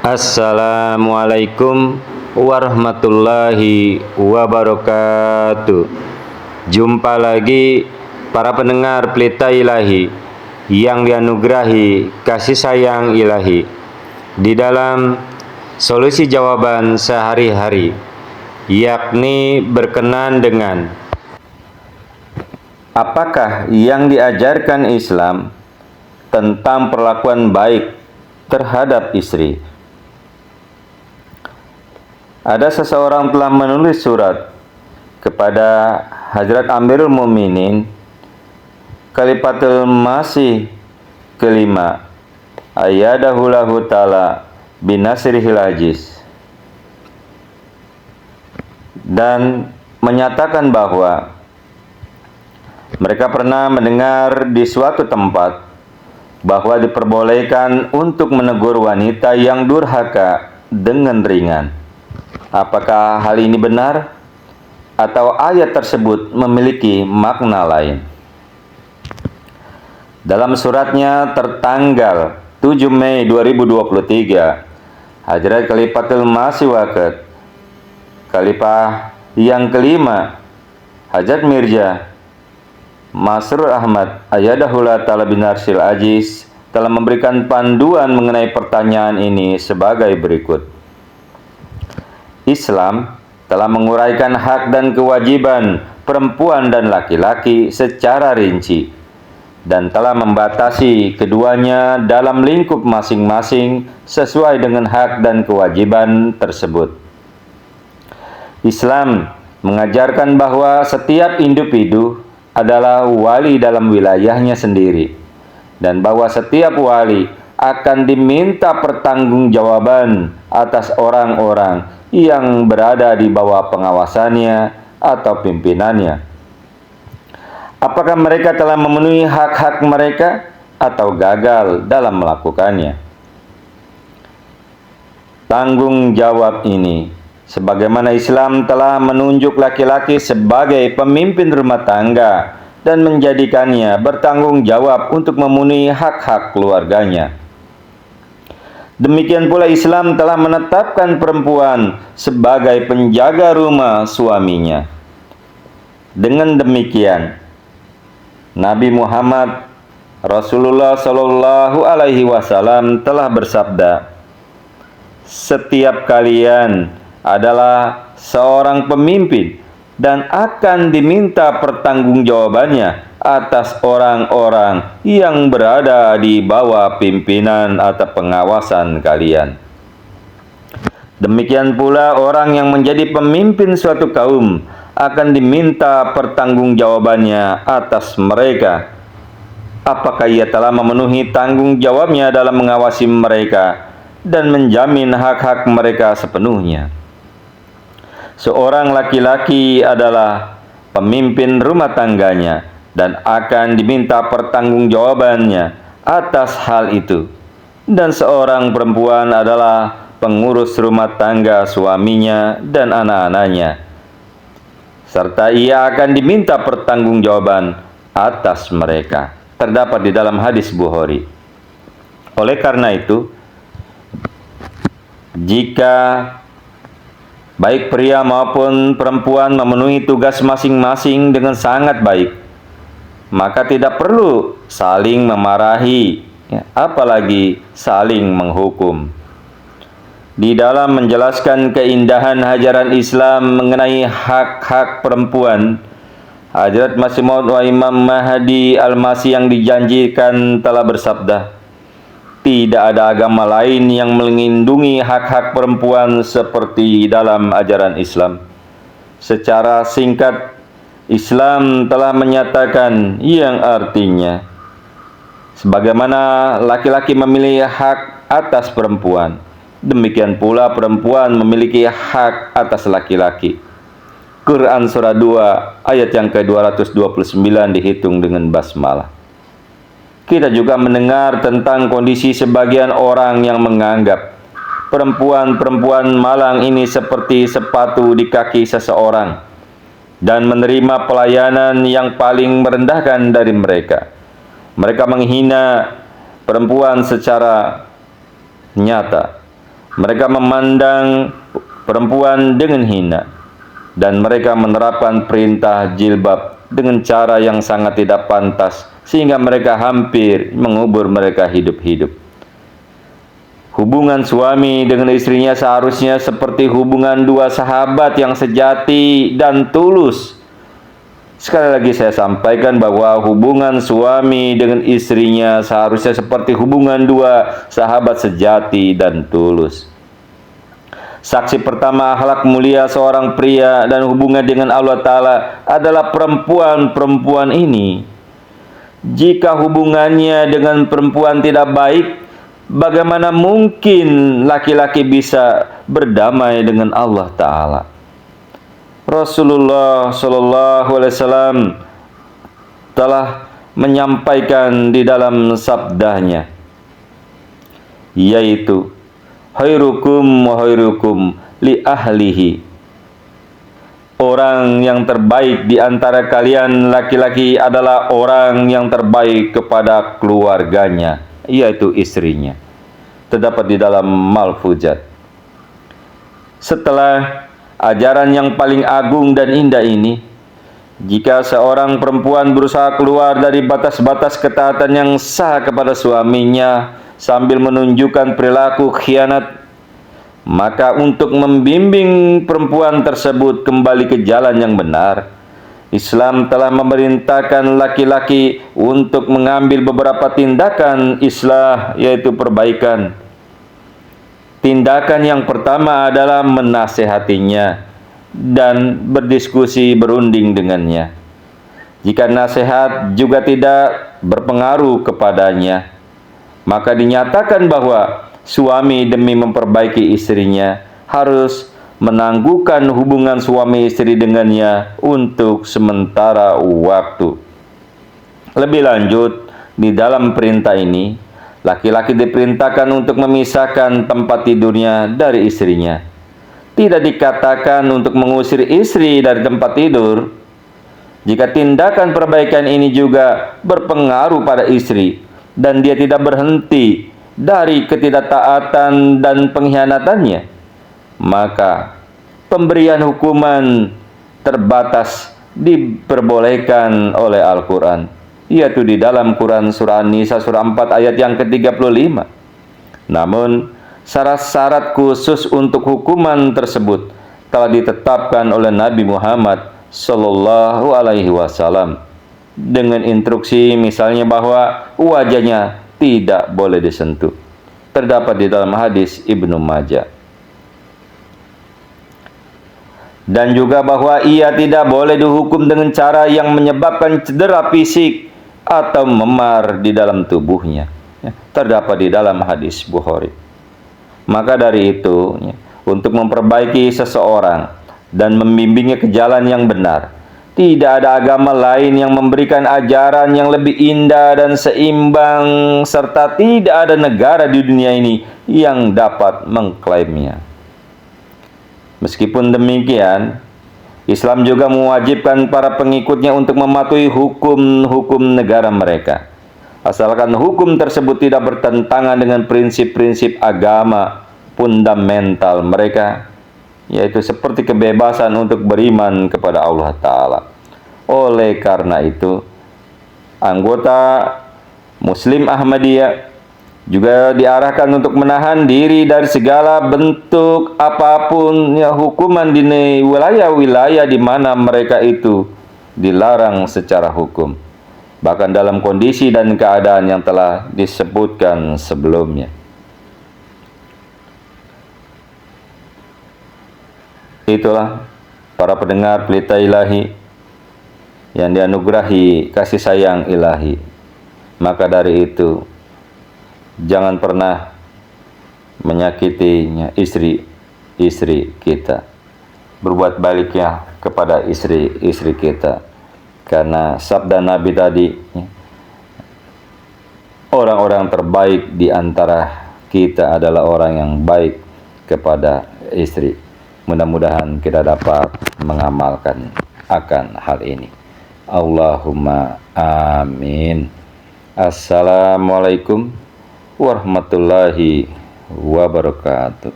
Assalamualaikum warahmatullahi wabarakatuh. Jumpa lagi para pendengar Pelita Ilahi yang dianugerahi kasih sayang ilahi di dalam solusi jawaban sehari-hari, yakni berkenan dengan apakah yang diajarkan Islam tentang perlakuan baik terhadap istri. Ada seseorang telah menulis surat kepada Hadrat Amirul Mukminin Khalifatul Masih kelima, ayyadahullahu ta'ala binasrihil aziz, dan menyatakan bahwa mereka pernah mendengar di suatu tempat bahwa diperbolehkan untuk menegur wanita yang durhaka dengan ringan. Apakah hal ini benar atau ayat tersebut memiliki makna lain? Dalam suratnya tertanggal 7 Mei 2023, Hadrat Khalifatul Masih Waqt Khalifah yang kelima, Hajat Mirza Masrur Ahmad Ayyadahullah Ta'ala binarsil aziz, telah memberikan panduan mengenai pertanyaan ini sebagai berikut. Islam telah menguraikan hak dan kewajiban perempuan dan laki-laki secara rinci dan telah membatasi keduanya dalam lingkup masing-masing sesuai dengan hak dan kewajiban tersebut. Islam mengajarkan bahwa setiap individu adalah wali dalam wilayahnya sendiri dan bahwa setiap wali akan diminta pertanggungjawaban atas orang-orang yang berada di bawah pengawasannya atau pimpinannya. Apakah mereka telah memenuhi hak-hak mereka atau gagal dalam melakukannya? Tanggung jawab ini, sebagaimana Islam telah menunjuk laki-laki sebagai pemimpin rumah tangga dan menjadikannya bertanggung jawab untuk memenuhi hak-hak keluarganya. Demikian pula Islam telah menetapkan perempuan sebagai penjaga rumah suaminya. Dengan demikian, Nabi Muhammad Rasulullah Shallallahu Alaihi Wasallam telah bersabda, "Setiap kalian adalah seorang pemimpin dan akan diminta pertanggungjawabannya atas orang-orang yang berada di bawah pimpinan atau pengawasan kalian." Demikian pula orang yang menjadi pemimpin suatu kaum akan diminta pertanggungjawabannya atas mereka. Apakah ia telah memenuhi tanggung jawabnya dalam mengawasi mereka dan menjamin hak-hak mereka sepenuhnya. Seorang laki-laki adalah pemimpin rumah tangganya dan akan diminta pertanggungjawabannya atas hal itu. Dan seorang perempuan adalah pengurus rumah tangga suaminya dan anak-anaknya, serta ia akan diminta pertanggungjawaban atas mereka. Terdapat di dalam hadis Bukhari. Oleh karena itu, jika baik pria maupun perempuan memenuhi tugas masing-masing dengan sangat baik, maka tidak perlu saling memarahi, apalagi saling menghukum. Di dalam menjelaskan keindahan ajaran Islam mengenai hak-hak perempuan, Hadrat Masih Maud wa Imam Mahdi Al-Masih yang dijanjikan telah bersabda, "Tidak ada agama lain yang melindungi hak-hak perempuan seperti dalam ajaran Islam." Secara singkat, Islam telah menyatakan yang artinya, sebagaimana laki-laki memiliki hak atas perempuan, demikian pula perempuan memiliki hak atas laki-laki. Quran Surah 2 ayat yang ke-229 dihitung dengan basmalah. Kita juga mendengar tentang kondisi sebagian orang yang menganggap perempuan-perempuan malang ini seperti sepatu di kaki seseorang dan menerima pelayanan yang paling merendahkan dari mereka. Mereka menghina perempuan secara nyata. Mereka memandang perempuan dengan hina, dan mereka menerapkan perintah jilbab dengan cara yang sangat tidak pantas, sehingga mereka hampir mengubur mereka hidup-hidup. Hubungan suami dengan istrinya seharusnya seperti hubungan dua sahabat yang sejati dan tulus. Sekali lagi saya sampaikan bahwa hubungan suami dengan istrinya seharusnya seperti hubungan dua sahabat sejati dan tulus. Saksi pertama akhlak mulia seorang pria dan hubungan dengan Allah Ta'ala adalah perempuan-perempuan ini. Jika hubungannya dengan perempuan tidak baik, bagaimana mungkin laki-laki bisa berdamai dengan Allah Ta'ala? Rasulullah Shallallahu Alaihi Wasallam telah menyampaikan di dalam sabdanya, yaitu khairukum wa khairukum li ahlihi. Orang yang terbaik di antara kalian laki-laki adalah orang yang terbaik kepada keluarganya, yaitu istrinya. Terdapat di dalam Malfuzat. Setelah ajaran yang paling agung dan indah ini, jika seorang perempuan berusaha keluar dari batas-batas ketaatan yang sah kepada suaminya sambil menunjukkan perilaku khianat, maka untuk membimbing perempuan tersebut kembali ke jalan yang benar, Islam telah memerintahkan laki-laki untuk mengambil beberapa tindakan islah, yaitu perbaikan. Tindakan yang pertama adalah menasehatinya dan berdiskusi berunding dengannya. Jika nasihat juga tidak berpengaruh kepadanya, maka dinyatakan bahwa suami demi memperbaiki istrinya harus menangguhkan hubungan suami istri dengannya untuk sementara waktu. Lebih lanjut, di dalam perintah ini, laki-laki diperintahkan untuk memisahkan tempat tidurnya dari istrinya. Tidak dikatakan untuk mengusir istri dari tempat tidur. Jika tindakan perbaikan ini juga berpengaruh pada istri dan dia tidak berhenti dari ketidaktaatan dan pengkhianatannya, maka pemberian hukuman terbatas diperbolehkan oleh Al-Quran, yaitu di dalam Quran surah An-Nisa surah 4 ayat yang ke-35. Namun syarat-syarat khusus untuk hukuman tersebut telah ditetapkan oleh Nabi Muhammad Sallallahu Alaihi Wasallam dengan instruksi misalnya bahwa wajahnya tidak boleh disentuh. Terdapat di dalam hadis Ibnu Majah. Dan juga bahwa ia tidak boleh dihukum dengan cara yang menyebabkan cedera fisik atau memar di dalam tubuhnya. Terdapat di dalam hadis Bukhari. Maka dari itu, untuk memperbaiki seseorang dan membimbingnya ke jalan yang benar, tidak ada agama lain yang memberikan ajaran yang lebih indah dan seimbang, serta tidak ada negara di dunia ini yang dapat mengklaimnya. Meskipun demikian, Islam juga mewajibkan para pengikutnya untuk mematuhi hukum-hukum negara mereka, asalkan hukum tersebut tidak bertentangan dengan prinsip-prinsip agama fundamental mereka, yaitu seperti kebebasan untuk beriman kepada Allah Ta'ala. Oleh karena itu, anggota Muslim Ahmadiyah juga diarahkan untuk menahan diri dari segala bentuk apapun hukuman di wilayah-wilayah di mana mereka itu dilarang secara hukum, bahkan dalam kondisi dan keadaan yang telah disebutkan sebelumnya. Itulah para pendengar Pelita Ilahi yang dianugerahi kasih sayang ilahi. Maka dari itu, jangan pernah menyakiti istri kita. Berbuat baliknya kepada istri kita. Karena sabda Nabi tadi, orang-orang terbaik di antara kita adalah orang yang baik kepada istri. Mudah-mudahan kita dapat mengamalkan akan hal ini. Allahumma amin. Assalamualaikum warahmatullahi wabarakatuh.